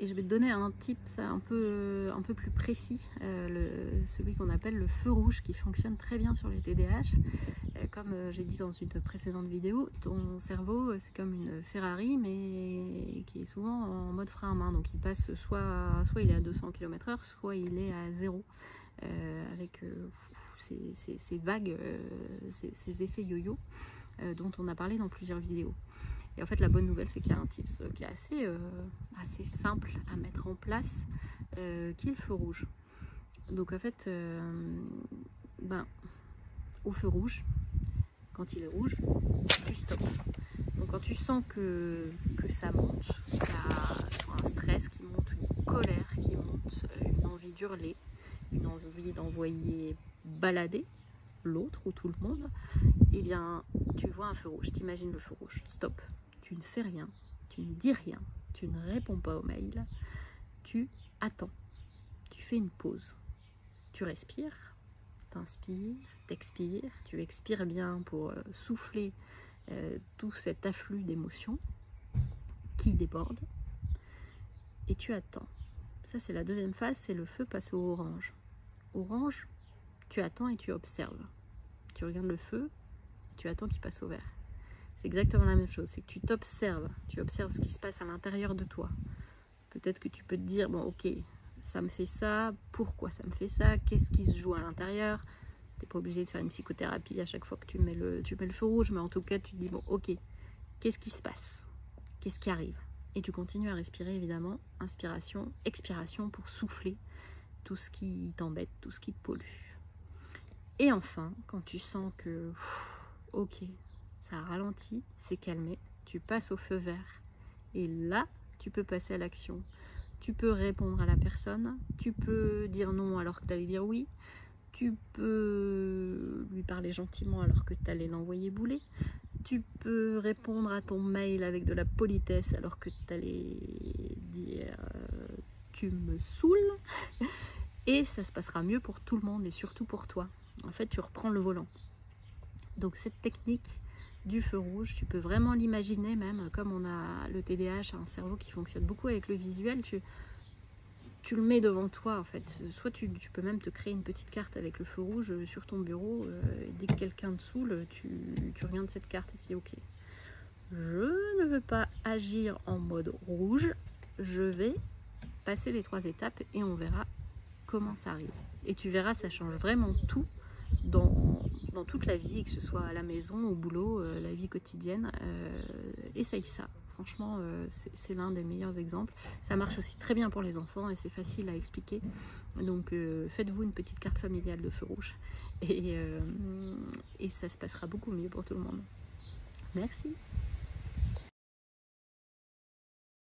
Et je vais te donner un tips un peu plus précis, celui qu'on appelle le feu rouge, qui fonctionne très bien sur les TDAH. Comme j'ai dit dans une précédente vidéo, ton cerveau c'est comme une Ferrari, mais qui est souvent en mode frein à main. Donc il passe soit il est à 200 km/h, soit il est à 0, avec ces vagues, ces effets yo-yo dont on a parlé dans plusieurs vidéos. Et en fait, la bonne nouvelle, c'est qu'il y a un tips qui est assez simple à mettre en place, qui est le feu rouge. Donc en fait, au feu rouge, quand il est rouge, tu stoppes. Donc quand tu sens que ça monte, qu'il y a soit un stress qui monte, une colère qui monte, une envie d'hurler, une envie d'envoyer balader l'autre ou tout le monde, eh bien tu vois un feu rouge, t'imagines le feu rouge, stop. Tu ne fais rien, tu ne dis rien, tu ne réponds pas aux mails, tu attends, tu fais une pause, tu respires, t'inspires, t'expires, tu expires bien pour souffler tout cet afflux d'émotions qui déborde, et tu attends. Ça c'est la deuxième phase, c'est le feu passé au orange. Orange, tu attends et tu observes. Tu regardes le feu, tu attends qu'il passe au vert. C'est exactement la même chose, c'est que tu t'observes, tu observes ce qui se passe à l'intérieur de toi. Peut-être que tu peux te dire, bon ok, ça me fait ça, pourquoi ça me fait ça, qu'est-ce qui se joue à l'intérieur. Tu n'es pas obligé de faire une psychothérapie à chaque fois que tu mets le feu rouge, mais en tout cas tu te dis, bon ok, qu'est-ce qui se passe, qu'est-ce qui arrive. Et tu continues à respirer évidemment, inspiration, expiration pour souffler tout ce qui t'embête, tout ce qui te pollue. Et enfin, quand tu sens que, ok, ça a ralenti, c'est calmé, tu passes au feu vert. Et là, tu peux passer à l'action. Tu peux répondre à la personne, tu peux dire non alors que tu allais dire oui, tu peux lui parler gentiment alors que tu allais l'envoyer bouler, tu peux répondre à ton mail avec de la politesse alors que tu allais dire tu me saoules. Et ça se passera mieux pour tout le monde et surtout pour toi. En fait, tu reprends le volant. Donc cette technique du feu rouge, tu peux vraiment l'imaginer, même comme on a le TDAH, un cerveau qui fonctionne beaucoup avec le visuel, tu le mets devant toi en fait. Soit tu peux même te créer une petite carte avec le feu rouge sur ton bureau, et dès que quelqu'un te saoule, tu regardes cette carte et tu dis ok, je ne veux pas agir en mode rouge, je vais passer les 3 étapes et on verra comment ça arrive. Et tu verras, ça change vraiment tout dans toute la vie, que ce soit à la maison, au boulot, la vie quotidienne. Essaye ça. Franchement, c'est l'un des meilleurs exemples. Ça marche aussi très bien pour les enfants et c'est facile à expliquer. Donc faites-vous une petite carte familiale de feu rouge et ça se passera beaucoup mieux pour tout le monde. Merci.